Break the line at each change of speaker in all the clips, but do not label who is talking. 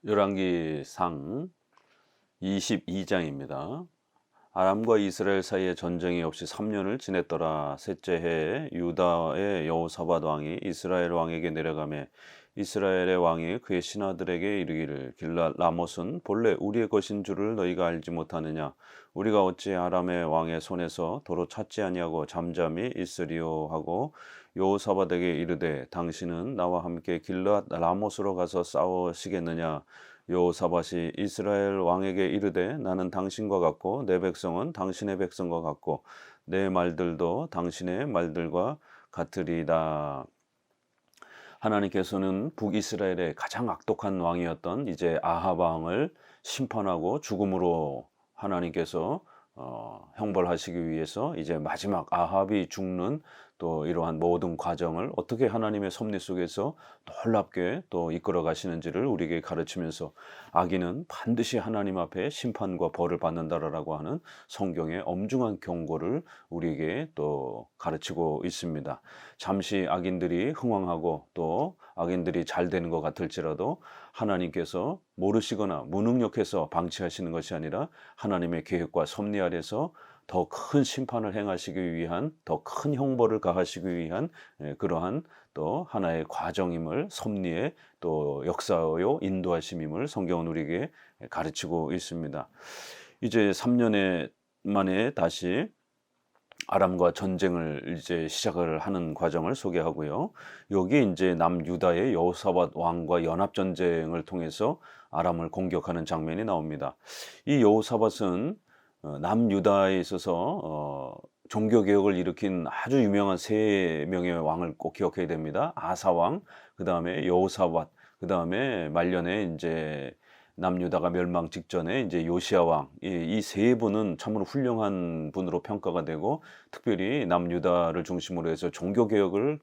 열왕기상 22장입니다. 아람과 이스라엘 사이에 전쟁이 없이 3년을 지냈더라. 셋째 해에 유다의 여호사밧 왕이 이스라엘 왕에게 내려가매 이스라엘의 왕이 그의 신하들에게 이르기를 길랏 라못은 본래 우리의 것인 줄을 너희가 알지 못하느냐. 우리가 어찌 아람의 왕의 손에서 도로 찾지 아니하고 잠잠히 있으리요 하고 여호사밧에게 이르되 당신은 나와 함께 길랏 라못으로 가서 싸우시겠느냐. 여호사밧이 이스라엘 왕에게 이르되 나는 당신과 같고 내 백성은 당신의 백성과 같고 내 말들도 당신의 말들과 같으리다. 하나님께서는 북이스라엘의 가장 악독한 왕이었던 이제 아합 왕을 심판하고 죽음으로 하나님께서 형벌하시기 위해서 이제 마지막 아합이 죽는 또 이러한 모든 과정을 어떻게 하나님의 섭리 속에서 놀랍게 또 이끌어 가시는지를 우리에게 가르치면서 악인은 반드시 하나님 앞에 심판과 벌을 받는다라고 하는 성경의 엄중한 경고를 우리에게 또 가르치고 있습니다. 잠시 악인들이 흥왕하고 또 악인들이 잘 되는 것 같을지라도 하나님께서 모르시거나 무능력해서 방치하시는 것이 아니라 하나님의 계획과 섭리 아래서 더 큰 심판을 행하시기 위한 더 큰 형벌을 가하시기 위한 그러한 또 하나의 과정임을 섭리의 또 역사요 인도하심임을 성경은 우리에게 가르치고 있습니다. 이제 3년 만에 다시 아람과 전쟁을 이제 시작을 하는 과정을 소개하고요. 여기 이제 남유다의 여호사밧 왕과 연합 전쟁을 통해서 아람을 공격하는 장면이 나옵니다. 이 여호사밧은 남유다에 있어서 종교 개혁을 일으킨 아주 유명한 세 명의 왕을 꼭 기억해야 됩니다. 아사 왕, 그 다음에 여호사밧, 그 다음에 말년에 이제 남유다가 멸망 직전에 이제 요시야 왕, 이 세 분은 참으로 훌륭한 분으로 평가가 되고 특별히 남유다를 중심으로 해서 종교 개혁을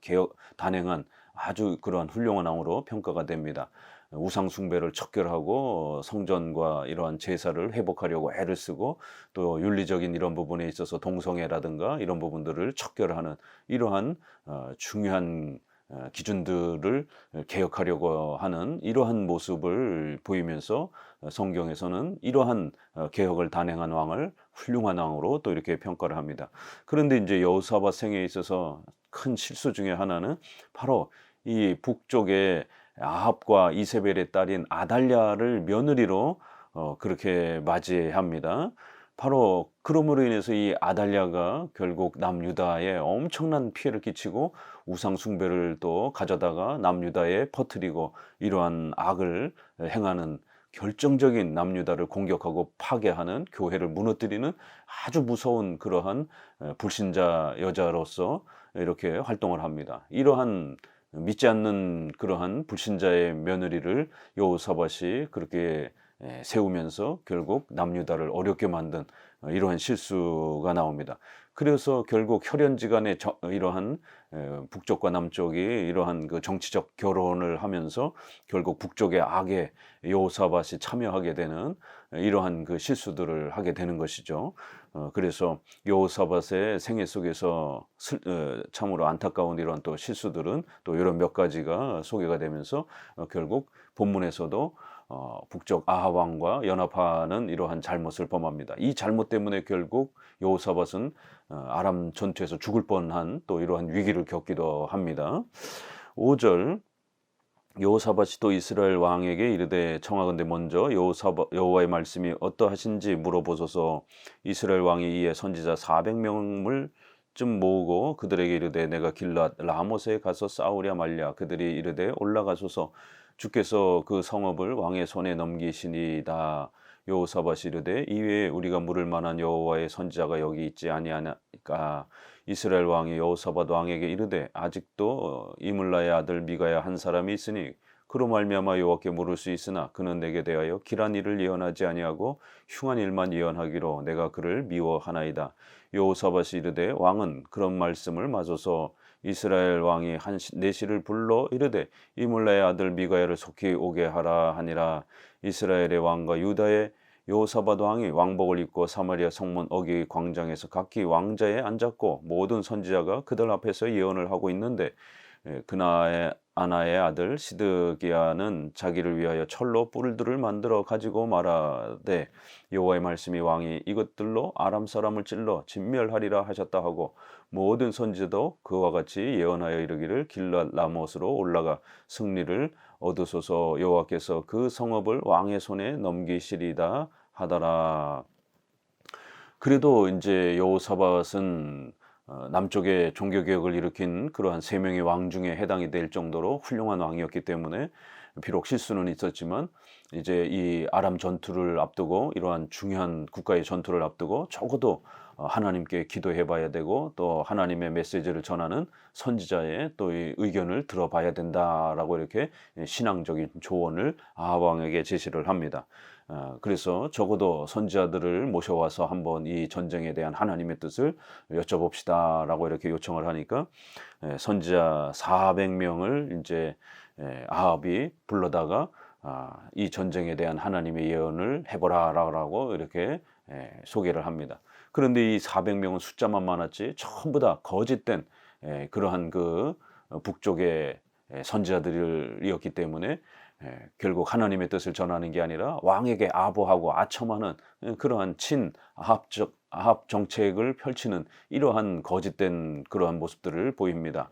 단행한 아주 그러한 훌륭한 왕으로 평가가 됩니다. 우상 숭배를 척결하고 성전과 이러한 제사를 회복하려고 애를 쓰고 또 윤리적인 이런 부분에 있어서 동성애라든가 이런 부분들을 척결하는 이러한 중요한 기준들을 개혁하려고 하는 이러한 모습을 보이면서 성경에서는 이러한 개혁을 단행한 왕을 훌륭한 왕으로 또 이렇게 평가를 합니다. 그런데 이제 여호사밧 생애에 있어서 큰 실수 중에 하나는 바로 이 북쪽에 아합과 이세벨의 딸인 아달랴를 며느리로 그렇게 맞이합니다. 바로 그러므로 인해서 이 아달랴가 결국 남유다에 엄청난 피해를 끼치고 우상 숭배를 또 가져다가 남유다에 퍼뜨리고 이러한 악을 행하는 결정적인 남유다를 공격하고 파괴하는 교회를 무너뜨리는 아주 무서운 그러한 불신자 여자로서 이렇게 활동을 합니다. 이러한 믿지 않는 그러한 불신자의 며느리를 여호사밧이 그렇게 세우면서 결국 남유다를 어렵게 만든 이러한 실수가 나옵니다. 그래서 결국 혈연지간에 이러한 북쪽과 남쪽이 이러한 그 정치적 결혼을 하면서 결국 북쪽의 악에 여호사밧이 참여하게 되는 이러한 그 실수들을 하게 되는 것이죠. 그래서 여호사밧의 생애 속에서 참으로 안타까운 이런 또 실수들은 또 이런 몇 가지가 소개가 되면서 결국 본문에서도 북쪽 아합 왕과 연합하는 이러한 잘못을 범합니다. 이 잘못 때문에 결국 여호사밧은 아람 전투에서 죽을 뻔한 또 이러한 위기를 겪기도 합니다. 5절 여호사밧이 또 이스라엘 왕에게 이르되 청하건대 먼저 여호와의 말씀이 어떠하신지 물어보소서. 이스라엘 왕이 이에 선지자 400명을 좀 모으고 그들에게 이르되 내가 길랏 라못에 가서 싸우랴 말랴. 그들이 이르되 올라가소서. 주께서 그 성읍을 왕의 손에 넘기시니이다. 여호사밧이 이르되 이외에 우리가 물을 만한 여호와의 선지자가 여기 있지 아니하니까. 이스라엘 왕이 여호사밧 왕에게 이르되 아직도 이물라의 아들 미가야 한 사람이 있으니 그로 말미암아 여호와께 물을 수 있으나 그는 내게 대하여 길한 일을 예언하지 아니하고 흉한 일만 예언하기로 내가 그를 미워하나이다. 여호사밧이 이르되 왕은 그런 말씀을 마소서. 이스라엘 왕이 한 내시를 불러 이르되 이물라의 아들 미가야를 속히 오게 하라 하니라. 이스라엘의 왕과 유다의 여호사밧 왕이 왕복을 입고 사마리아 성문 어귀 광장에서 각기 왕자에 앉았고 모든 선지자가 그들 앞에서 예언을 하고 있는데 아나의 아들 시드기야는 자기를 위하여 철로 뿔들을 만들어 가지고 말하되 여호와의 말씀이 왕이 이것들로 아람 사람을 찔러 진멸하리라 하셨다 하고 모든 선지자도 그와 같이 예언하여 이르기를 길랏 라못으로 올라가 승리를 얻으소서 여호와께서 그 성읍을 왕의 손에 넘기시리다 하더라. 그래도 이제 여호사밧은 남쪽에 종교개혁을 일으킨 그러한 세 명의 왕 중에 해당이 될 정도로 훌륭한 왕이었기 때문에 비록 실수는 있었지만 이제 이 아람 전투를 앞두고 이러한 중요한 국가의 전투를 앞두고 적어도 하나님께 기도해 봐야 되고 또 하나님의 메시지를 전하는 선지자의 또 이 의견을 들어봐야 된다라고 이렇게 신앙적인 조언을 아합 왕에게 제시를 합니다. 그래서 적어도 선지자들을 모셔와서 한번 이 전쟁에 대한 하나님의 뜻을 여쭤봅시다라고 이렇게 요청을 하니까 선지자 400명을 이제 아합이 불러다가 이 전쟁에 대한 하나님의 예언을 해보라라고 이렇게 소개를 합니다. 그런데 이 400명은 숫자만 많았지 전부 다 거짓된 그러한 그 북쪽의 선지자들이었기 때문에 결국 하나님의 뜻을 전하는 게 아니라 왕에게 아부하고 아첨하는 그러한 아합 정책을 펼치는 이러한 거짓된 그러한 모습들을 보입니다.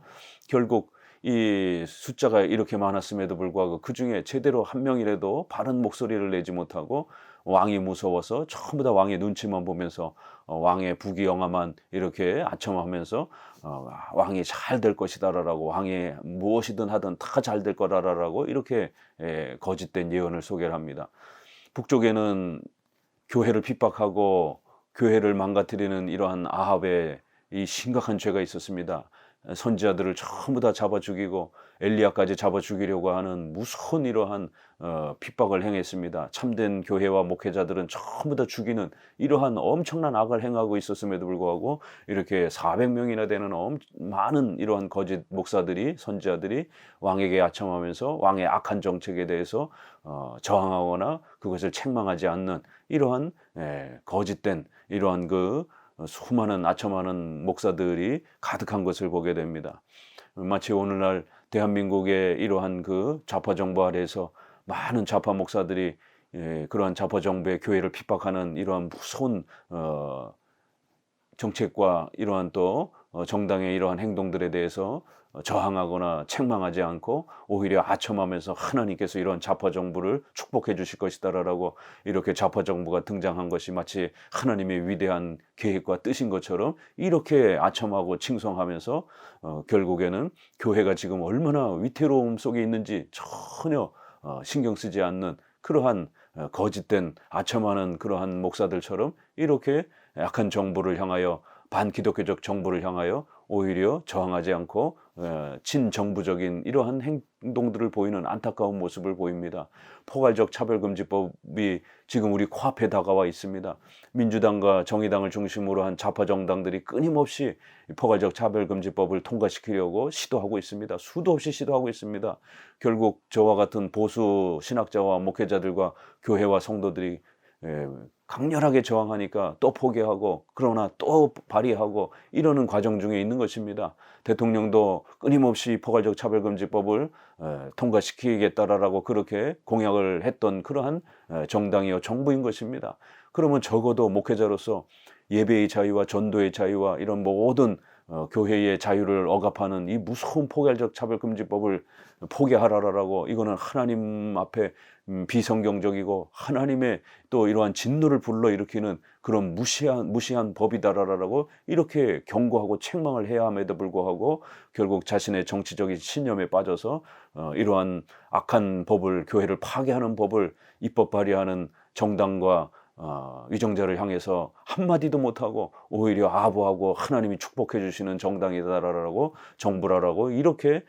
결국 이 숫자가 이렇게 많았음에도 불구하고 그 중에 제대로 한 명이라도 바른 목소리를 내지 못하고 왕이 무서워서 전부 다 왕의 눈치만 보면서 왕의 부귀영화만 이렇게 아첨하면서 왕이 잘 될 것이다라고 왕이 무엇이든 하든 다 잘 될 거라라고 이렇게 거짓된 예언을 소개를 합니다. 북쪽에는 교회를 핍박하고 교회를 망가뜨리는 이러한 아합의 이 심각한 죄가 있었습니다. 선지자들을 전부 다 잡아 죽이고 엘리야까지 잡아 죽이려고 하는 무서운 이러한 핍박을 행했습니다. 참된 교회와 목회자들은 전부 다 죽이는 이러한 엄청난 악을 행하고 있었음에도 불구하고 이렇게 400명이나 되는 많은 이러한 거짓 목사들이 선지자들이 왕에게 아첨하면서 왕의 악한 정책에 대해서 저항하거나 그것을 책망하지 않는 이러한 거짓된 이러한 그 수많은 아첨하는 목사들이 가득한 것을 보게 됩니다. 마치 오늘날 대한민국의 이러한 그 좌파 정부 아래에서 많은 좌파 목사들이 그러한 좌파 정부의 교회를 핍박하는 이러한 무서운 정책과 이러한 또 정당의 이러한 행동들에 대해서 저항하거나 책망하지 않고 오히려 아첨하면서 하나님께서 이런 좌파 정부를 축복해 주실 것이다라고 이렇게 좌파 정부가 등장한 것이 마치 하나님의 위대한 계획과 뜻인 것처럼 이렇게 아첨하고 칭송하면서 결국에는 교회가 지금 얼마나 위태로움 속에 있는지 전혀 신경 쓰지 않는 그러한 거짓된 아첨하는 그러한 목사들처럼 이렇게 약한 정부를 향하여 반기독교적 정부를 향하여 오히려 저항하지 않고 친정부적인 이러한 행동들을 보이는 안타까운 모습을 보입니다. 포괄적 차별금지법이 지금 우리 코앞에 다가와 있습니다. 민주당과 정의당을 중심으로 한 좌파 정당들이 끊임없이 포괄적 차별금지법을 통과시키려고 시도하고 있습니다. 수도 없이 시도하고 있습니다. 결국 저와 같은 보수 신학자와 목회자들과 교회와 성도들이 강렬하게 저항하니까 또 포기하고 그러나 또 발의하고 이러는 과정 중에 있는 것입니다. 대통령도 끊임없이 포괄적 차별금지법을 통과시키겠다라고 그렇게 공약을 했던 그러한 정당이요 정부인 것입니다. 그러면 적어도 목회자로서 예배의 자유와 전도의 자유와 이런 모든 교회의 자유를 억압하는 이 무서운 포괄적 차별금지법을 포기하라라고 이거는 하나님 앞에 비성경적이고 하나님의 또 이러한 진노를 불러일으키는 그런 무시한 법이다라고 이렇게 경고하고 책망을 해야 함에도 불구하고 결국 자신의 정치적인 신념에 빠져서 이러한 악한 법을 교회를 파괴하는 법을 입법 발의하는 정당과 위정자를 향해서 한마디도 못하고 오히려 아부하고 하나님이 축복해 주시는 정당이다라고 정부라라고 이렇게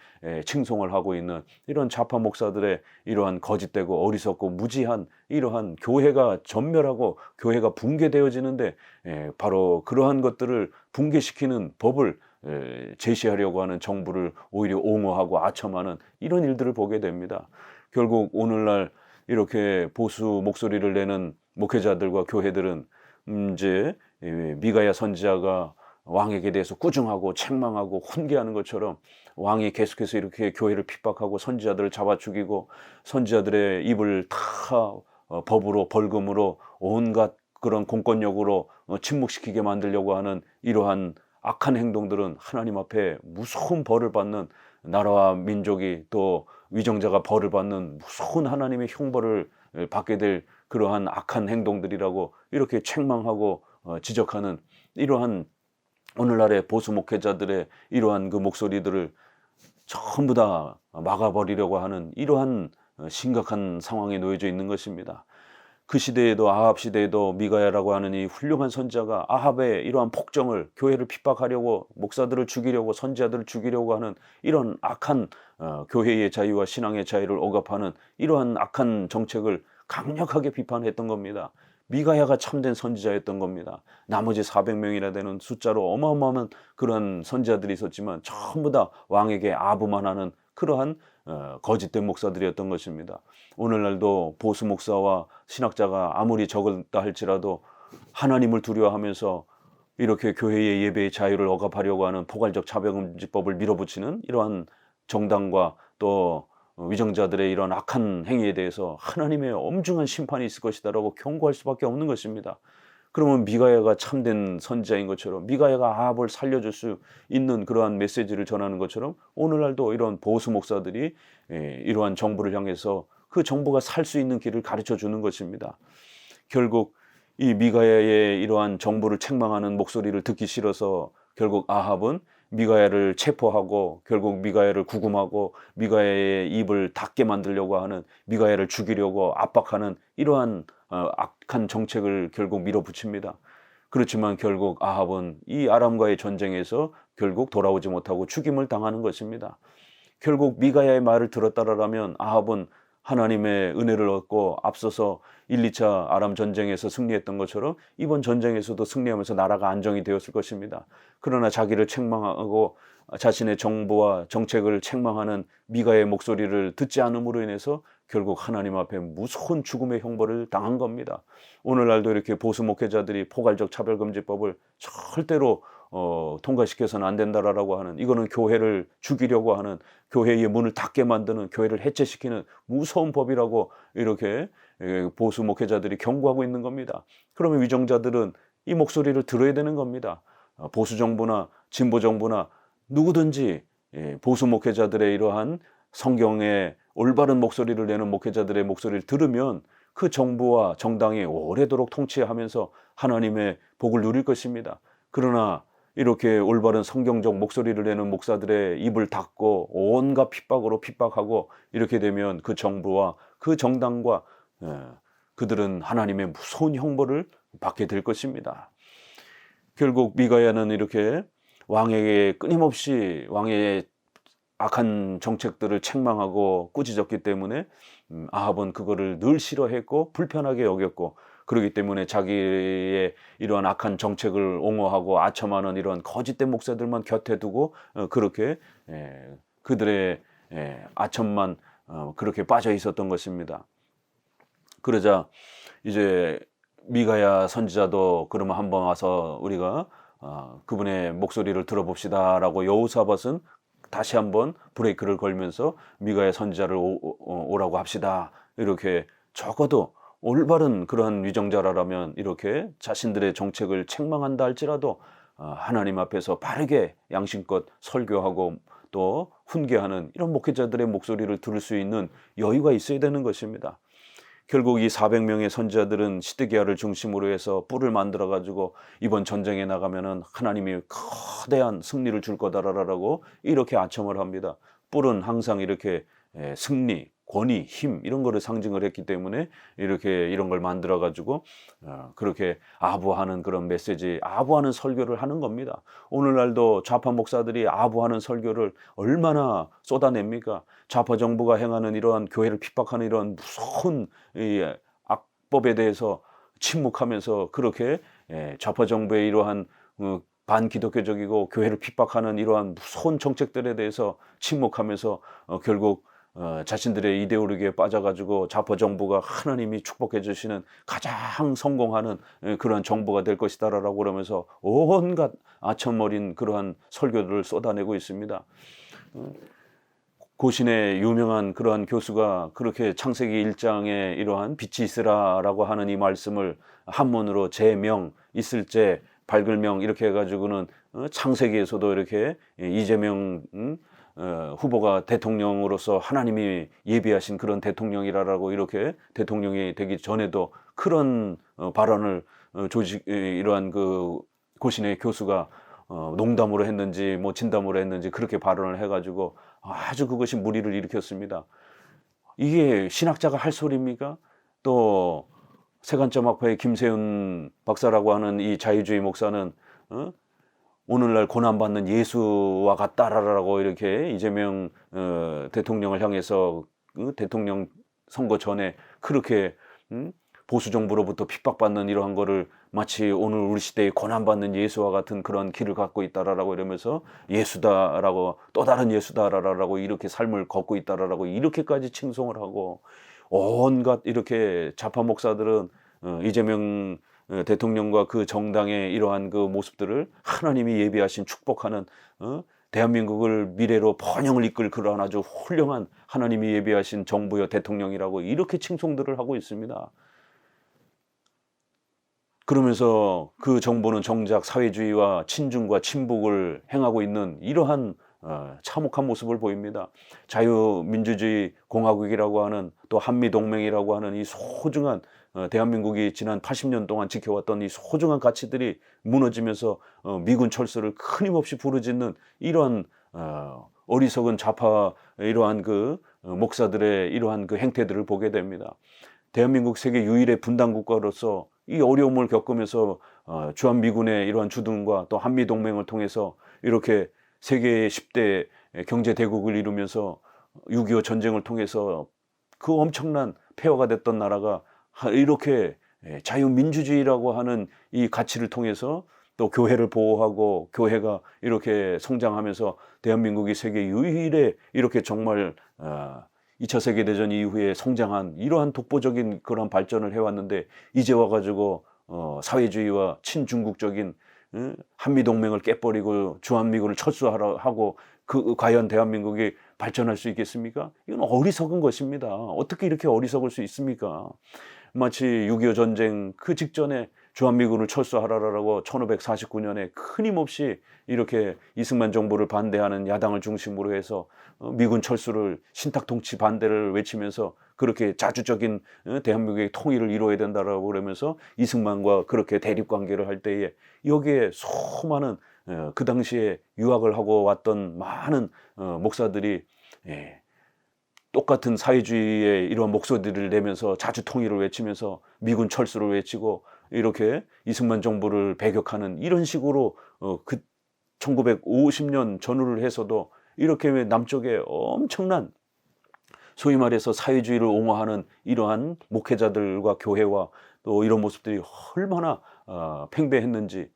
칭송을 하고 있는 이런 좌파 목사들의 이러한 거짓되고 어리석고 무지한 이러한 교회가 전멸하고 교회가 붕괴되어지는데 바로 그러한 것들을 붕괴시키는 법을 제시하려고 하는 정부를 오히려 옹호하고 아첨하는 이런 일들을 보게 됩니다. 결국 오늘날 이렇게 보수 목소리를 내는 목회자들과 교회들은 이제 미가야 선지자가 왕에게 대해서 꾸중하고 책망하고 훈계하는 것처럼 왕이 계속해서 이렇게 교회를 핍박하고 선지자들을 잡아 죽이고 선지자들의 입을 다 법으로 벌금으로 온갖 그런 공권력으로 침묵시키게 만들려고 하는 이러한 악한 행동들은 하나님 앞에 무서운 벌을 받는, 나라와 민족이 또 위정자가 벌을 받는 무서운 하나님의 형벌을 받게 될 그러한 악한 행동들이라고 이렇게 책망하고 지적하는 이러한 오늘날의 보수 목회자들의 이러한 그 목소리들을 전부 다 막아버리려고 하는 이러한 심각한 상황에 놓여져 있는 것입니다. 그 시대에도, 아합 시대에도 미가야라고 하는 이 훌륭한 선지자가 아합의 이러한 폭정을, 교회를 핍박하려고, 목사들을 죽이려고, 선지자들을 죽이려고 하는 이런 악한 교회의 자유와 신앙의 자유를 억압하는 이러한 악한 정책을 강력하게 비판했던 겁니다. 미가야가 참된 선지자였던 겁니다. 나머지 400명이나 되는 숫자로 어마어마한 그런 선지자들이 있었지만 전부 다 왕에게 아부만 하는 그러한 거짓된 목사들이었던 것입니다. 오늘날도 보수 목사와 신학자가 아무리 적었다 할지라도 하나님을 두려워하면서 이렇게 교회의 예배의 자유를 억압하려고 하는 포괄적 차별금지법을 밀어붙이는 이러한 정당과 또 위정자들의 이런 악한 행위에 대해서 하나님의 엄중한 심판이 있을 것이다라고 경고할 수밖에 없는 것입니다. 그러면 미가야가 참된 선지자인 것처럼, 미가야가 아합을 살려줄 수 있는 그러한 메시지를 전하는 것처럼 오늘날도 이런 보수 목사들이 이러한 정부를 향해서 그 정부가 살 수 있는 길을 가르쳐 주는 것입니다. 결국 이 미가야의 이러한 정부를 책망하는 목소리를 듣기 싫어서 결국 아합은 미가야를 체포하고 결국 미가야를 구금하고 미가야의 입을 닫게 만들려고 하는, 미가야를 죽이려고 압박하는 이러한 악한 정책을 결국 밀어붙입니다. 그렇지만 결국 아합은 이 아람과의 전쟁에서 결국 돌아오지 못하고 죽임을 당하는 것입니다. 결국 미가야의 말을 들었다라면 아합은 하나님의 은혜를 얻고 앞서서 1, 2차 아람 전쟁에서 승리했던 것처럼 이번 전쟁에서도 승리하면서 나라가 안정이 되었을 것입니다. 그러나 자기를 책망하고 자신의 정부와 정책을 책망하는 미가의 목소리를 듣지 않음으로 인해서 결국 하나님 앞에 무서운 죽음의 형벌을 당한 겁니다. 오늘날도 이렇게 보수 목회자들이 포괄적 차별금지법을 절대로 통과시켜서는 안 된다라고 하는, 이거는 교회를 죽이려고 하는, 교회의 문을 닫게 만드는, 교회를 해체시키는 무서운 법이라고 이렇게 보수 목회자들이 경고하고 있는 겁니다. 그러면 위정자들은 이 목소리를 들어야 되는 겁니다. 보수 정부나 진보 정부나 누구든지 보수 목회자들의 이러한 성경의 올바른 목소리를 내는 목회자들의 목소리를 들으면 그 정부와 정당이 오래도록 통치하면서 하나님의 복을 누릴 것입니다. 그러나 이렇게 올바른 성경적 목소리를 내는 목사들의 입을 닫고 온갖 핍박으로 핍박하고 이렇게 되면 그 정부와 그 정당과 그들은 하나님의 무서운 형벌을 받게 될 것입니다. 결국 미가야는 이렇게 왕에게 끊임없이 왕의 악한 정책들을 책망하고 꾸짖었기 때문에 아합은 그거를 늘 싫어했고 불편하게 여겼고, 그렇기 때문에 자기의 이러한 악한 정책을 옹호하고 아첨하는 이런 거짓된 목사들만 곁에 두고 그렇게 그들의 아첨만 그렇게 빠져 있었던 것입니다. 그러자 이제 미가야 선지자도 그러면 한번 와서 우리가 그분의 목소리를 들어봅시다라고 여호사밧은 다시 한번 브레이크를 걸면서 미가야 선지자를 오라고 합시다. 이렇게 적어도 올바른 그러한 위정자라면 이렇게 자신들의 정책을 책망한다 할지라도 하나님 앞에서 바르게 양심껏 설교하고 또 훈계하는 이런 목회자들의 목소리를 들을 수 있는 여유가 있어야 되는 것입니다. 결국 이 400명의 선지자들은 시드기야를 중심으로 해서 뿔을 만들어 가지고 이번 전쟁에 나가면은 하나님이 거대한 승리를 줄 거다라고 이렇게 아첨을 합니다. 뿔은 항상 이렇게 승리, 권위, 힘 이런 거를 상징을 했기 때문에 이렇게 이런 걸 만들어 가지고 그렇게 아부하는 그런 메시지, 아부하는 설교를 하는 겁니다. 오늘날도 좌파 목사들이 아부하는 설교를 얼마나 쏟아냅니까? 좌파 정부가 행하는 이러한 교회를 핍박하는 이런 무서운 이 악법에 대해서 침묵하면서 그렇게 좌파 정부의 이러한 반기독교적이고 교회를 핍박하는 이러한 무서운 정책들에 대해서 침묵하면서 결국 자신들의 이데올로기에 빠져가지고 좌파 정부가 하나님이 축복해 주시는 가장 성공하는 그러한 정부가 될 것이다라고 그러면서 온갖 아첨어린 그러한 설교들을 쏟아내고 있습니다. 고신의 유명한 그러한 교수가 그렇게 창세기 1장에 이러한 빛이 있으라라고 하는 이 말씀을 한문으로 제명, 있을제, 밝을명 이렇게 해가지고는 창세기에서도 이렇게 이재명 후보가 대통령으로서 하나님이 예비하신 그런 대통령이라고 이렇게 대통령이 되기 전에도 그런 발언을 이러한 그 고신의 교수가 농담으로 했는지 뭐 진담으로 했는지 그렇게 발언을 해가지고 아주 그것이 물의를 일으켰습니다. 이게 신학자가 할 소리입니까? 또 세관점학파의 김세윤 박사라고 하는 이 자유주의 목사는 오늘날 고난받는 예수와 같다라고 이렇게 이재명 대통령을 향해서 대통령 선거 전에 그렇게 보수 정부로부터 핍박받는 이러한 거를 마치 오늘 우리 시대에 고난받는 예수와 같은 그런 길을 갖고 있다라고 이러면서 예수다라고 또 다른 예수다라고 이렇게 삶을 걷고 있다라고 이렇게까지 칭송을 하고 온갖 이렇게 좌파 목사들은 이재명 대통령과 그 정당의 이러한 그 모습들을 하나님이 예비하신 축복하는 대한민국을 미래로 번영을 이끌 그러한 아주 훌륭한 하나님이 예비하신 정부여 대통령이라고 이렇게 칭송들을 하고 있습니다. 그러면서 그 정부는 정작 사회주의와 친중과 친북을 행하고 있는 이러한 참혹한 모습을 보입니다. 자유민주주의 공화국이라고 하는 또 한미동맹이라고 하는 이 소중한 대한민국이 지난 80년 동안 지켜왔던 이 소중한 가치들이 무너지면서 미군 철수를 끊임없이 부르짖는 이러한 어리석은 좌파 이러한 그 목사들의 이러한 그 행태들을 보게 됩니다. 대한민국 세계 유일의 분단 국가로서 이 어려움을 겪으면서 주한미군의 이러한 주둔과 또 한미동맹을 통해서 이렇게 세계 10대 경제대국을 이루면서 6.25 전쟁을 통해서 그 엄청난 폐허가 됐던 나라가 이렇게 자유민주주의라고 하는 이 가치를 통해서 또 교회를 보호하고 교회가 이렇게 성장하면서 대한민국이 세계 유일의 이렇게 정말 2차 세계대전 이후에 성장한 이러한 독보적인 그런 발전을 해왔는데 이제 와가지고 사회주의와 친중국적인 한미동맹을 깨버리고 주한미군을 철수하고 과연 대한민국이 발전할 수 있겠습니까? 이건 어리석은 것입니다. 어떻게 이렇게 어리석을 수 있습니까? 마치 6.25 전쟁 그 직전에 주한미군을 철수하라라고 1549년에 끊임없이 이렇게 이승만 정부를 반대하는 야당을 중심으로 해서 미군 철수를 신탁통치 반대를 외치면서 그렇게 자주적인 대한민국의 통일을 이루어야 된다라고 그러면서 이승만과 그렇게 대립관계를 할 때에 여기에 수많은 그 당시에 유학을 하고 왔던 많은 목사들이 똑같은 사회주의의 이러한 목소리를 내면서 자주 통일을 외치면서 미군 철수를 외치고 이렇게 이승만 정부를 배격하는 이런 식으로 그 1950년 전후를 해서도 이렇게 남쪽에 엄청난 소위 말해서 사회주의를 옹호하는 이러한 목회자들과 교회와 또 이런 모습들이 얼마나 팽배했는지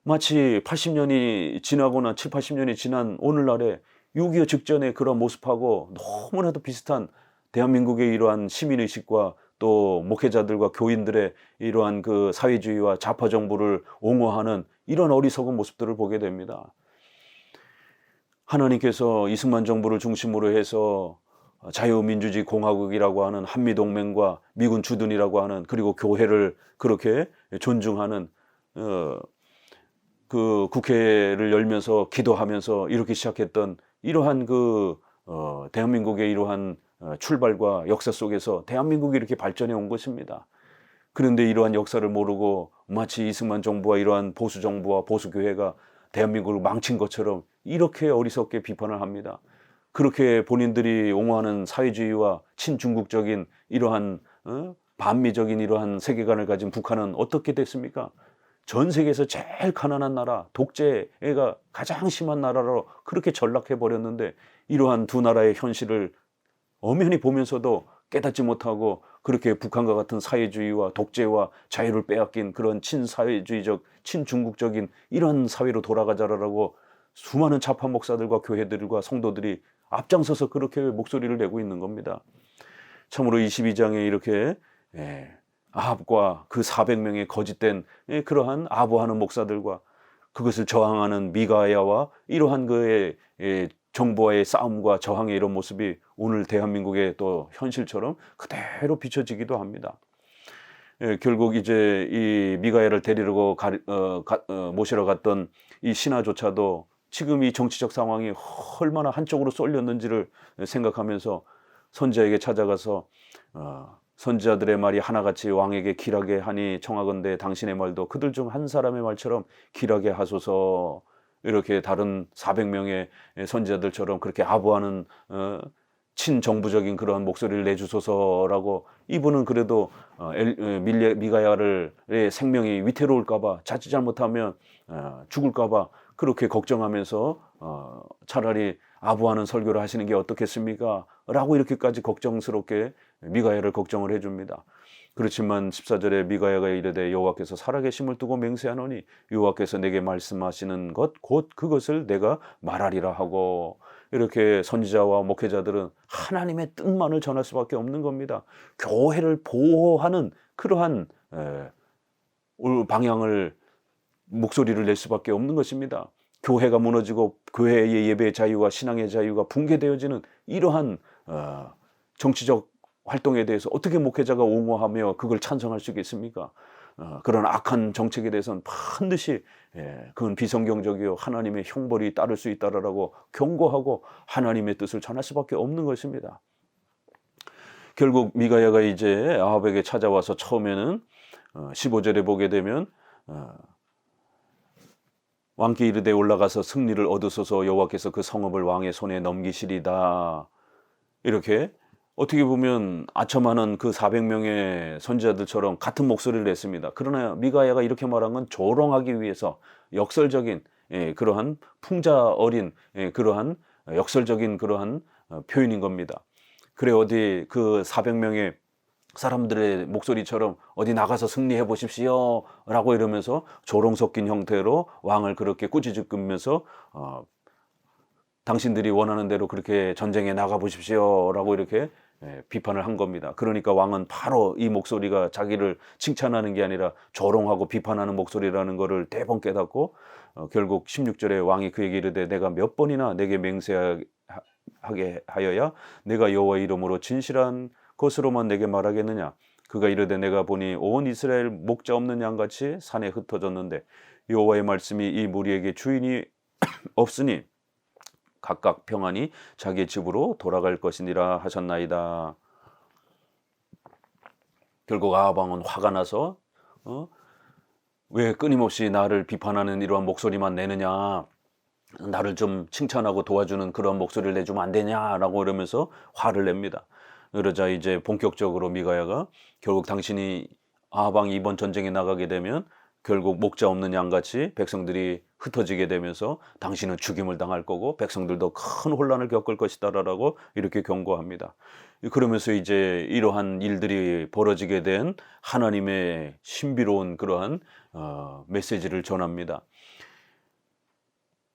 마치 80년이 지나거나 7, 80년이 지난 오늘날에 6.25 직전의 그런 모습하고 너무나도 비슷한 대한민국의 이러한 시민의식과 또 목회자들과 교인들의 이러한 그 사회주의와 좌파 정부를 옹호하는 이런 어리석은 모습들을 보게 됩니다. 하나님께서 이승만 정부를 중심으로 해서 자유민주주의 공화국이라고 하는 한미동맹과 미군 주둔이라고 하는 그리고 교회를 그렇게 존중하는 그 국회를 열면서 기도하면서 이렇게 시작했던 이러한 대한민국의 이러한 출발과 역사 속에서 대한민국이 이렇게 발전해 온 것입니다. 그런데 이러한 역사를 모르고 마치 이승만 정부와 이러한 보수 정부와 보수 교회가 대한민국을 망친 것처럼 이렇게 어리석게 비판을 합니다. 그렇게 본인들이 옹호하는 사회주의와 친중국적인 이러한 반미적인 이러한 세계관을 가진 북한은 어떻게 됐습니까? 전 세계에서 제일 가난한 나라, 독재가 가장 심한 나라로 그렇게 전락해 버렸는데 이러한 두 나라의 현실을 엄연히 보면서도 깨닫지 못하고 그렇게 북한과 같은 사회주의와 독재와 자유를 빼앗긴 그런 친사회주의적, 친중국적인 이런 사회로 돌아가자라고 수많은 좌파 목사들과 교회들과 성도들이 앞장서서 그렇게 목소리를 내고 있는 겁니다. 참으로 22장에 이렇게 아합과 그 400명의 거짓된 그러한 아부하는 목사들과 그것을 저항하는 미가야와 이러한 그의 정부와의 싸움과 저항의 이런 모습이 오늘 대한민국의 또 현실처럼 그대로 비춰지기도 합니다. 결국 이제 이 미가야를 데리러 모시러 갔던 이 신하조차도 지금 이 정치적 상황이 얼마나 한쪽으로 쏠렸는지를 생각하면서 선지자에게 찾아가서 선지자들의 말이 하나같이 왕에게 길하게 하니 청하건대 당신의 말도 그들 중 한 사람의 말처럼 길하게 하소서. 이렇게 다른 400명의 선지자들처럼 그렇게 아부하는 친정부적인 그런 목소리를 내주소서라고, 이분은 그래도 미가야의 생명이 위태로울까봐, 자칫 잘못하면 죽을까봐 그렇게 걱정하면서 차라리 아부하는 설교를 하시는 게 어떻겠습니까? 라고 이렇게까지 걱정스럽게 미가야를 걱정을 해줍니다. 그렇지만 14절에 미가야가 이르되 여호와께서 살아계심을 두고 맹세하노니 여호와께서 내게 말씀하시는 것 곧 그것을 내가 말하리라 하고, 이렇게 선지자와 목회자들은 하나님의 뜻만을 전할 수밖에 없는 겁니다. 교회를 보호하는 그러한 방향을 목소리를 낼 수밖에 없는 것입니다. 교회가 무너지고 교회의 예배의 자유와 신앙의 자유가 붕괴되어지는 이러한 정치적 활동에 대해서 어떻게 목회자가 옹호하며 그걸 찬성할 수 있겠습니까? 그런 악한 정책에 대해서는 반드시 그건 비성경적이요 하나님의 형벌이 따를 수 있다라고 경고하고 하나님의 뜻을 전할 수밖에 없는 것입니다. 결국 미가야가 이제 아합에게 찾아와서 처음에는 15절에 보게 되면 왕께 이르되 올라가서 승리를 얻으소서 여호와께서 그 성읍을 왕의 손에 넘기시리다. 이렇게 어떻게 보면 아첨하는 그 400명의 선지자들처럼 같은 목소리를 냈습니다. 그러나 미가야가 이렇게 말한 건 조롱하기 위해서 역설적인 그러한 풍자 어린 그러한 역설적인 그러한 표현인 겁니다. 그래 어디 그 400명의 사람들의 목소리처럼 어디 나가서 승리해 보십시오 라고 이러면서 조롱 섞인 형태로 왕을 그렇게 꾸짖으면서 당신들이 원하는 대로 그렇게 전쟁에 나가 보십시오 라고 이렇게 비판을 한 겁니다. 그러니까 왕은 바로 이 목소리가 자기를 칭찬하는 게 아니라 조롱하고 비판하는 목소리라는 것을 대번 깨닫고 결국 16절에 왕이 그에게 이르되 내가 몇 번이나 내게 맹세하게 하여야 내가 여호와의 이름으로 진실한 것으로만 내게 말하겠느냐. 그가 이르되 내가 보니 온 이스라엘 목자 없는 양같이 산에 흩어졌는데 여호와의 말씀이 이 무리에게 주인이 없으니 각각 평안히 자기 집으로 돌아갈 것이니라 하셨나이다. 결국 아합 왕은 화가 나서 왜 끊임없이 나를 비판하는 이러한 목소리만 내느냐, 나를 좀 칭찬하고 도와주는 그런 목소리를 내주면 안 되냐라고 이러면서 화를 냅니다. 그러자 이제 본격적으로 미가야가 결국 당신이 아합 왕이 이번 전쟁에 나가게 되면 결국 목자 없는 양같이 백성들이 흩어지게 되면서 당신은 죽임을 당할 거고 백성들도 큰 혼란을 겪을 것이다라고 이렇게 경고합니다. 그러면서 이제 이러한 일들이 벌어지게 된 하나님의 신비로운 그러한 메시지를 전합니다.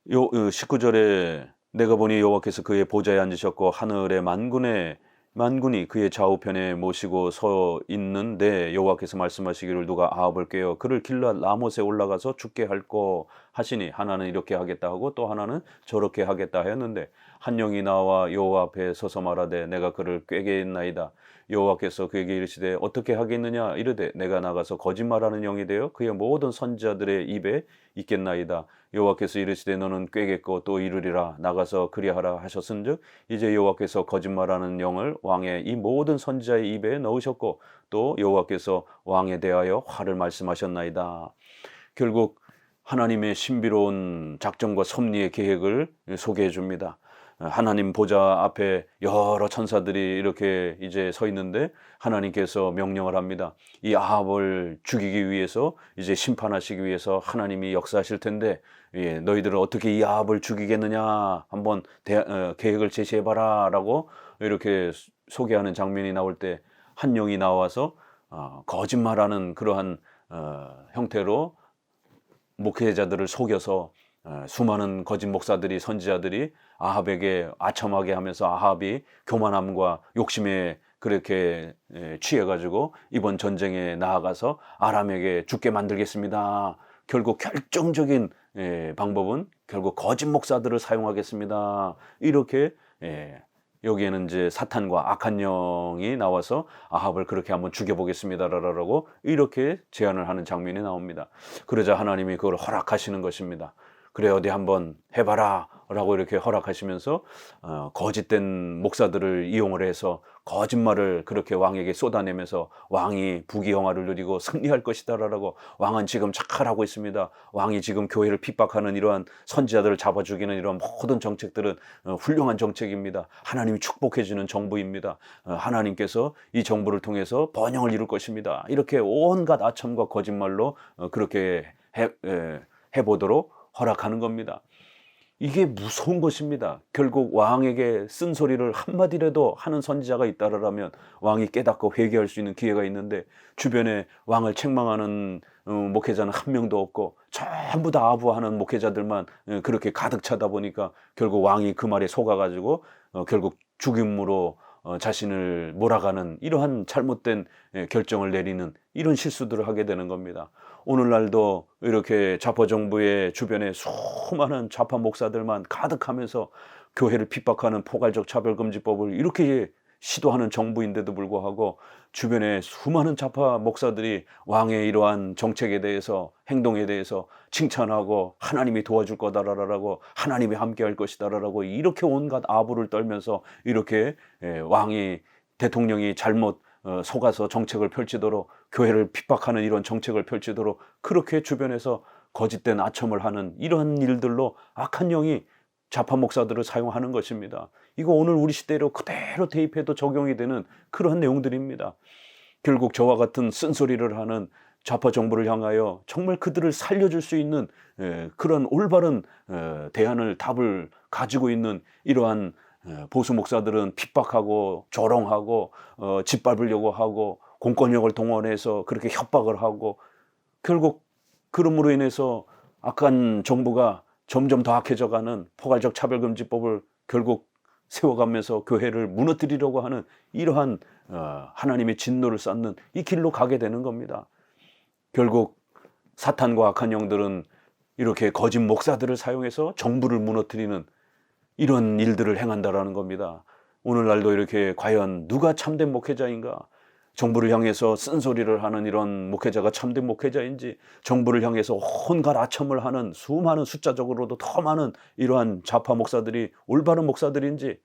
19절에 내가 보니 여호와께서 그의 보좌에 앉으셨고 하늘의 만군이 그의 좌우편에 모시고 서 있는데 여호와께서 말씀하시기를 누가 아합을 깨어 그를 길랏 라못에 올라가서 죽게 할꼬 하시니 하나는 이렇게 하겠다 하고 또 하나는 저렇게 하겠다 하였는데 한 영이 나와 여호와 앞에 서서 말하되 내가 그를 꾀겠나이다. 여호와께서 그에게 이르시되 어떻게 하겠느냐 이르되 내가 나가서 거짓말하는 영이 되어 그의 모든 선지자들의 입에 있겠나이다. 여호와께서 이르시되 너는 꾀겠고 또 이르리라 나가서 그리하라 하셨은즉 이제 여호와께서 거짓말하는 영을 왕의 이 모든 선지자의 입에 넣으셨고 또 여호와께서 왕에 대하여 화를 말씀하셨나이다. 결국 하나님의 신비로운 작정과 섭리의 계획을 소개해 줍니다. 하나님 보좌 앞에 여러 천사들이 이렇게 이제 서 있는데 하나님께서 명령을 합니다. 이 아합을 죽이기 위해서 이제 심판하시기 위해서 하나님이 역사하실 텐데 너희들은 어떻게 이 아합을 죽이겠느냐 한번 계획을 제시해봐라 라고 이렇게 소개하는 장면이 나올 때 한 영이 나와서 거짓말하는 그러한 형태로 목회자들을 속여서 수많은 거짓 목사들이 선지자들이 아합에게 아첨하게 하면서 아합이 교만함과 욕심에 그렇게 취해가지고 이번 전쟁에 나아가서 아람에게 죽게 만들겠습니다. 결국 결정적인 방법은 결국 거짓 목사들을 사용하겠습니다. 이렇게 여기에는 이제 사탄과 악한 영이 나와서 아합을 그렇게 한번 죽여보겠습니다라고 이렇게 제안을 하는 장면이 나옵니다. 그러자 하나님이 그걸 허락하시는 것입니다. 그래 어디 한번 해봐라 라고 이렇게 허락하시면서 거짓된 목사들을 이용을 해서 거짓말을 그렇게 왕에게 쏟아내면서 왕이 부귀영화를 누리고 승리할 것이다 라고, 왕은 지금 착하라고 있습니다. 왕이 지금 교회를 핍박하는 이러한 선지자들을 잡아 죽이는 이러한 모든 정책들은 훌륭한 정책입니다. 하나님이 축복해 주는 정부입니다. 하나님께서 이 정부를 통해서 번영을 이룰 것입니다. 이렇게 온갖 아첨과 거짓말로 그렇게 해보도록 허락하는 겁니다. 이게 무서운 것입니다. 결국 왕에게 쓴소리를 한마디라도 하는 선지자가 있다라면 왕이 깨닫고 회개할 수 있는 기회가 있는데, 주변에 왕을 책망하는 목회자는 한 명도 없고 전부 다 아부하는 목회자들만 그렇게 가득 차다 보니까 결국 왕이 그 말에 속아가지고 결국 죽임으로 자신을 몰아가는 이러한 잘못된 결정을 내리는 이런 실수들을 하게 되는 겁니다. 오늘날도 이렇게 좌파 정부의 주변에 수많은 좌파 목사들만 가득하면서 교회를 핍박하는 포괄적 차별금지법을 이렇게 시도하는 정부인데도 불구하고 주변에 수많은 좌파 목사들이 왕의 이러한 정책에 대해서, 행동에 대해서 칭찬하고 하나님이 도와줄 거다라고, 하나님이 함께할 것이다라고 이렇게 온갖 아부를 떨면서 이렇게 왕이, 대통령이 잘못 속아서 정책을 펼치도록, 교회를 핍박하는 이런 정책을 펼치도록 그렇게 주변에서 거짓된 아첨을 하는 이러한 일들로 악한 영이 좌파 목사들을 사용하는 것입니다. 이거 오늘 우리 시대로 그대로 대입해도 적용이 되는 그러한 내용들입니다. 결국 저와 같은 쓴소리를 하는 좌파 정부를 향하여 정말 그들을 살려줄 수 있는 그런 올바른 대안을, 답을 가지고 있는 이러한 보수 목사들은 핍박하고 조롱하고 짓밟으려고 하고 공권력을 동원해서 그렇게 협박을 하고, 결국 그럼으로 인해서 악한 정부가 점점 더 악해져가는 포괄적 차별금지법을 결국 세워가면서 교회를 무너뜨리려고 하는 이러한 하나님의 진노를 쌓는 이 길로 가게 되는 겁니다. 결국 사탄과 악한 영들은 이렇게 거짓 목사들을 사용해서 정부를 무너뜨리는 이런 일들을 행한다라는 겁니다. 오늘날도 이렇게 과연 누가 참된 목회자인가? 정부를 향해서 쓴소리를 하는 이런 목회자가 참된 목회자인지, 정부를 향해서 온갖 아첨을 하는 수많은, 숫자적으로도 더 많은 이러한 좌파 목사들이 올바른 목사들인지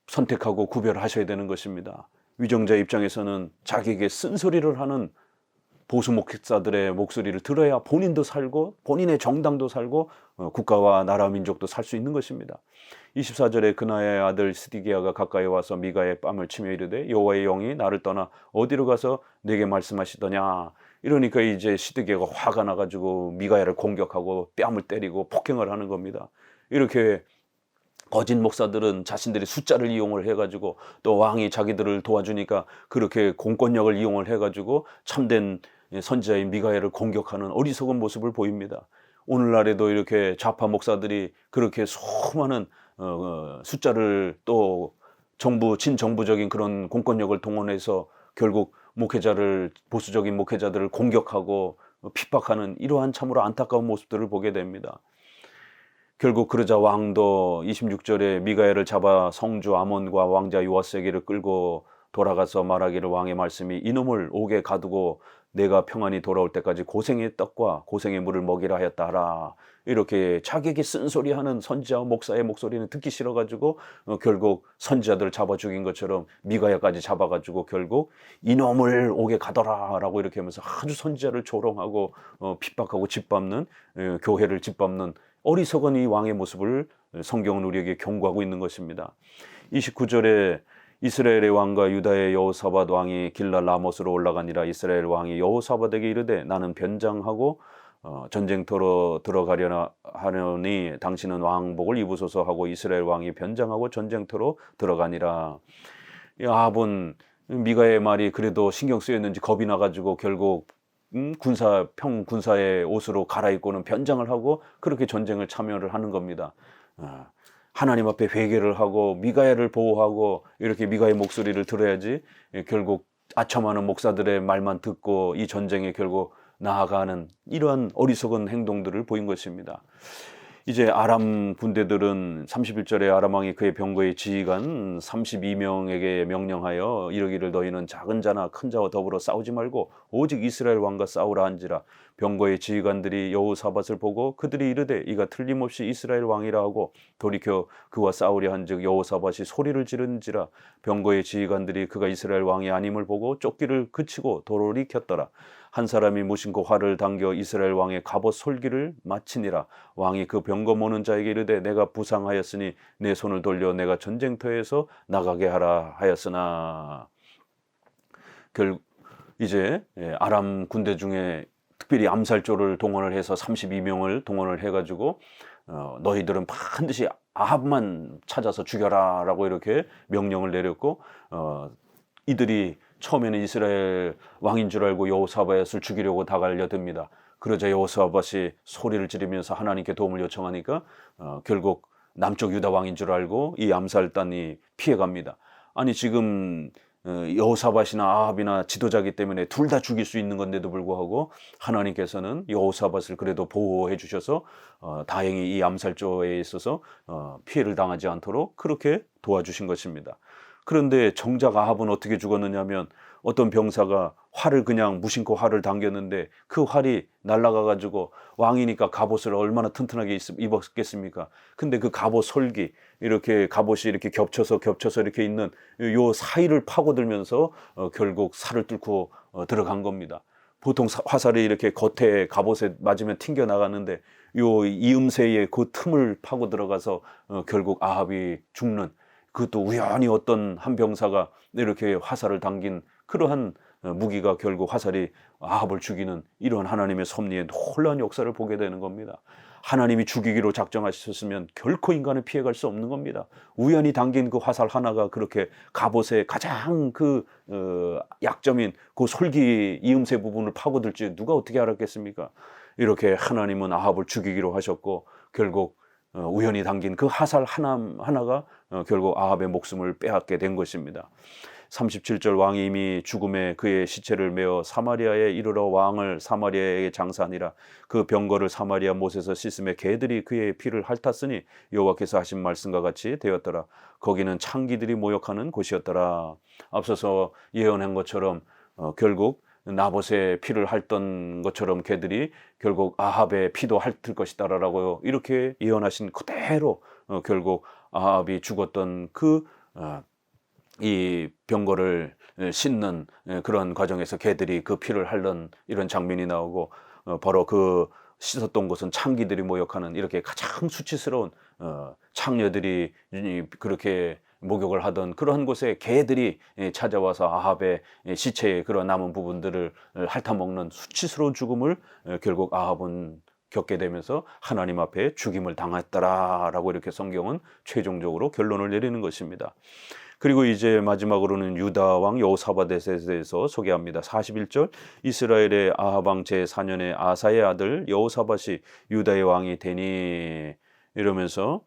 선택하고 구별하셔야 되는 것입니다. 위정자 입장에서는 자기에게 쓴소리를 하는 보수 목사들의 목소리를 들어야 본인도 살고 본인의 정당도 살고 국가와 나라 민족도 살 수 있는 것입니다. 24절에 그나야의 아들 스디기야가 가까이 와서 미가의 뺨을 치며 이르되 여호와의 영이 나를 떠나 어디로 가서 내게 말씀하시더냐. 이러니까 이제 스디기야가 화가 나가지고 미가야를 공격하고 뺨을 때리고 폭행을 하는 겁니다. 이렇게 거짓 목사들은 자신들이 숫자를 이용을 해가지고, 또 왕이 자기들을 도와주니까 그렇게 공권력을 이용을 해가지고 참된 선지자인 미가야를 공격하는 어리석은 모습을 보입니다. 오늘날에도 이렇게 좌파 목사들이 그렇게 수많은 숫자를, 또 정부, 친정부적인 그런 공권력을 동원해서 결국 목회자를, 보수적인 목회자들을 공격하고 핍박하는 이러한 참으로 안타까운 모습들을 보게 됩니다. 결국 그러자 왕도 26절에 미가야를 잡아 성주 아몬과 왕자 요아스에게를 끌고 돌아가서 말하기를, 왕의 말씀이 이놈을 옥에 가두고 내가 평안히 돌아올 때까지 고생의 떡과 고생의 물을 먹이라 하였다 하라. 이렇게 자기에게 쓴소리하는 선지자 목사의 목소리는 듣기 싫어가지고 결국 선지자들을 잡아 죽인 것처럼 미가야까지 잡아가지고 결국 이놈을 옥에 가둬라 라고 이렇게 하면서 아주 선지자를 조롱하고 핍박하고 짓밟는, 교회를 짓밟는 어리석은 이 왕의 모습을 성경은 우리에게 경고하고 있는 것입니다. 29절에 이스라엘의 왕과 유다의 여호사밧 왕이 길랄 라못으로 올라가니라. 이스라엘 왕이 여호사밧에게 이르되 나는 변장하고 전쟁터로 들어가려나 하려니 당신은 왕복을 입으소서 하고 이스라엘 왕이 변장하고 전쟁터로 들어가니라. 아합은 미가의 말이 그래도 신경 쓰였는지 겁이 나가지고 결국 군사의 옷으로 갈아입고는 변장을 하고 그렇게 전쟁을 참여를 하는 겁니다. 하나님 앞에 회개를 하고 미가야를 보호하고 이렇게 미가의 목소리를 들어야지 결국 아첨하는 목사들의 말만 듣고 이 전쟁에 결국 나아가는 이러한 어리석은 행동들을 보인 것입니다. 이제 아람 군대들은 31절에 아람 왕이 그의 병거의 지휘관 32명에게 명령하여 이르기를 너희는 작은 자나 큰 자와 더불어 싸우지 말고 오직 이스라엘 왕과 싸우라 한지라. 병거의 지휘관들이 여호사밧을 보고 그들이 이르되 이가 틀림없이 이스라엘 왕이라 하고 돌이켜 그와 싸우려 한즉 여호사밧이 소리를 지른지라. 병거의 지휘관들이 그가 이스라엘 왕이 아님을 보고 쫓기를 그치고 돌이켰더라. 한 사람이 무심코 활을 당겨 이스라엘 왕의 갑옷 솔기를 마치니라. 왕이 그 병거 모는 자에게 이르되 내가 부상하였으니 내 손을 돌려 내가 전쟁터에서 나가게 하라 하였으나. 이제 아람 군대 중에 특별히 암살조를 동원을 해서 32명을 동원을 해가지고 너희들은 반드시 아합만 찾아서 죽여라 라고 이렇게 명령을 내렸고 이들이 처음에는 이스라엘 왕인 줄 알고 여호사밧을 죽이려고 다가려듭니다. 그러자 여호사밧이 소리를 지르면서 하나님께 도움을 요청하니까 결국 남쪽 유다 왕인 줄 알고 이 암살단이 피해갑니다. 아니 지금 여호사밧이나 아합이나 지도자기 때문에 둘 다 죽일 수 있는 건데도 불구하고 하나님께서는 여호사밧을 그래도 보호해 주셔서 다행히 이 암살조에 있어서 피해를 당하지 않도록 그렇게 도와주신 것입니다. 그런데 정작 아합은 어떻게 죽었느냐 하면 어떤 병사가 활을 그냥 무심코 활을 당겼는데 그 활이 날아가 가지고 왕이니까 갑옷을 얼마나 튼튼하게 입었겠습니까? 근데 그 갑옷 솔기 이렇게 갑옷이 이렇게 겹쳐서 이렇게 있는 요 사이를 파고들면서 결국 살을 뚫고 들어간 겁니다. 보통 화살이 이렇게 겉에 갑옷에 맞으면 튕겨 나가는데 요 이음새의 그 틈을 파고 들어가서 결국 아합이 죽는, 그것도 우연히 어떤 한 병사가 이렇게 화살을 당긴 그러한 무기가 결국 화살이 아합을 죽이는 이러한 하나님의 섭리의 놀라운 역사를 보게 되는 겁니다. 하나님이 죽이기로 작정하셨으면 결코 인간을 피해갈 수 없는 겁니다. 우연히 당긴 그 화살 하나가 그렇게 갑옷의 가장 그 약점인 그 솔기 이음새 부분을 파고들지 누가 어떻게 알았겠습니까? 이렇게 하나님은 아합을 죽이기로 하셨고 결국 우연히 당긴 그 화살 하나가 결국 아합의 목숨을 빼앗게 된 것입니다. 37절 왕이 이미 죽음에 그의 시체를 메어 사마리아에 이르러 왕을 사마리아에 장사하니라. 그 병거를 사마리아 못에서 씻음에 개들이 그의 피를 핥았으니 여호와께서 하신 말씀과 같이 되었더라. 거기는 창기들이 모욕하는 곳이었더라. 앞서서 예언한 것처럼 결국 나봇의 피를 핥던 것처럼 개들이 결국 아합의 피도 핥을 것이다라고 이렇게 예언하신 그대로 결국 아합이 죽었던 이 병거를 씻는 그런 과정에서 개들이 그 피를 핥는 이런 장면이 나오고 바로 그 씻었던 곳은 창기들이 모욕하는 이렇게 가장 수치스러운 창녀들이 그렇게 목욕을 하던 그러한 곳에 개들이 찾아와서 아합의 시체의 그런 남은 부분들을 핥아먹는 수치스러운 죽음을 결국 아합은 겪게 되면서 하나님 앞에 죽임을 당했더라라고 이렇게 성경은 최종적으로 결론을 내리는 것입니다. 그리고 이제 마지막으로는 유다 왕 여호사밧에 대해서 소개합니다. 41절 이스라엘의 아합 왕 제4년에 아사의 아들 여호사밧이 유다의 왕이 되니 이러면서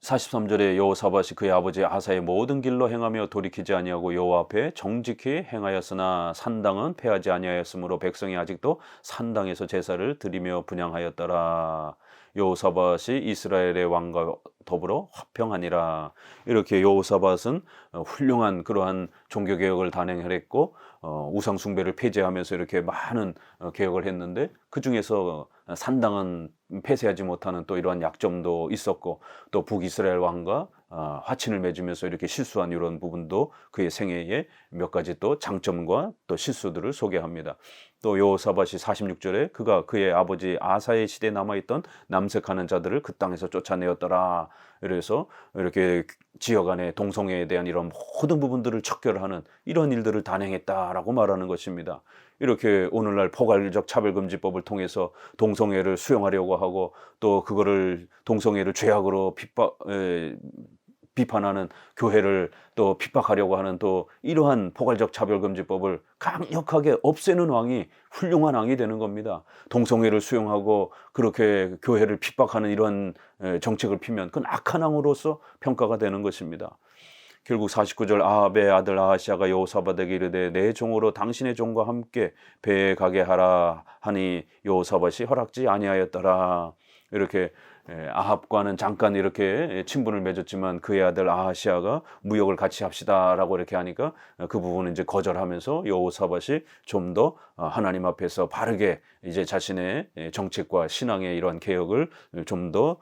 43절에 여호사밧이 그의 아버지 아사의 모든 길로 행하며 돌이키지 아니하고 여호와 앞에 정직히 행하였으나 산당은 패하지 아니하였으므로 백성이 아직도 산당에서 제사를 드리며 분향하였더라. 여호사밧이 이스라엘의 왕과 더불어 화평하니라. 이렇게 여호사밧은 훌륭한 그러한 종교개혁을 단행했고 우상 숭배를 폐지하면서 이렇게 많은 개혁을 했는데 그 중에서 산당은 폐쇄하지 못하는 또 이러한 약점도 있었고 또 북이스라엘 왕과 화친을 맺으면서 이렇게 실수한 이런 부분도 그의 생애에 몇 가지 또 장점과 또 실수들을 소개합니다. 또 여호사밧이 46절에 그가 그의 아버지 아사의 시대에 남아있던 남색하는 자들을 그 땅에서 쫓아내었더라. 그래서 이렇게 지역 안에 동성애에 대한 이런 모든 부분들을 척결하는 이런 일들을 단행했다라고 말하는 것입니다. 이렇게 오늘날 포괄적 차별금지법을 통해서 동성애를 수용하려고 하고 또 그거를 동성애를 죄악으로 비판하는 교회를 또 핍박하려고 하는 또 이러한 포괄적 차별금지법을 강력하게 없애는 왕이 훌륭한 왕이 되는 겁니다. 동성애를 수용하고 그렇게 교회를 핍박하는 이런 정책을 피면 그건 악한 왕으로서 평가가 되는 것입니다. 결국 49절 아합의 아들 아하시아가 여호사밧에게 이르되 내 종으로 당신의 종과 함께 배에 가게 하라 하니 여호사밧이 허락지 아니하였더라. 이렇게 아합과는 잠깐 이렇게 친분을 맺었지만 그의 아들 아하시아가 무역을 같이 합시다라고 이렇게 하니까 그 부분은 이제 거절하면서 여호사밧이 좀 더 하나님 앞에서 바르게 이제 자신의 정책과 신앙의 이러한 개혁을 좀 더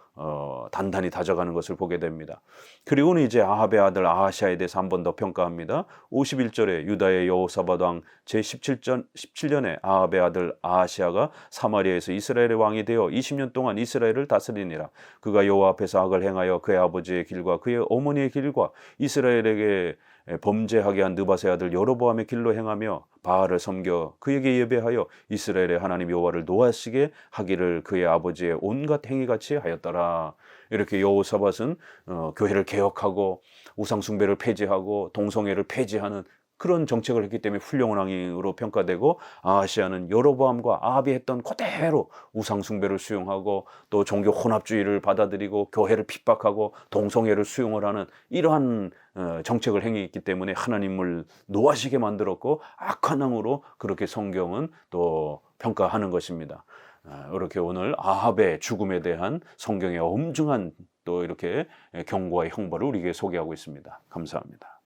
단단히 다져가는 것을 보게 됩니다. 그리고는 이제 아합의 아들 아하시아에 대해서 한 번 더 평가합니다. 51절에 유다의 여호사밧 왕 제17년에 아합의 아들 아하시아가 사마리아에서 이스라엘의 왕이 되어 20년 동안 이스라엘을 다스리니라. 그가 여호와 앞에서 악을 행하여 그의 아버지의 길과 그의 어머니의 길과 이스라엘에게 범죄하게 한 느밧의 아들 여로보암의 길로 행하며 바알을 섬겨 그에게 예배하여 이스라엘의 하나님 여호와를 노하시게 하기를 그의 아버지의 온갖 행위같이 하였더라. 이렇게 여호사밧은 교회를 개혁하고 우상숭배를 폐지하고 동성애를 폐지하는 그런 정책을 했기 때문에 훌륭한 왕으로 평가되고, 아하시아는 여로보암과 아합이 했던 그대로 우상숭배를 수용하고 또 종교 혼합주의를 받아들이고 교회를 핍박하고 동성애를 수용을 하는 이러한 정책을 행했기 때문에 하나님을 노하시게 만들었고 악한 왕으로 그렇게 성경은 또 평가하는 것입니다. 이렇게 오늘 아합의 죽음에 대한 성경의 엄중한 또 이렇게 경고와 형벌을 우리에게 소개하고 있습니다. 감사합니다.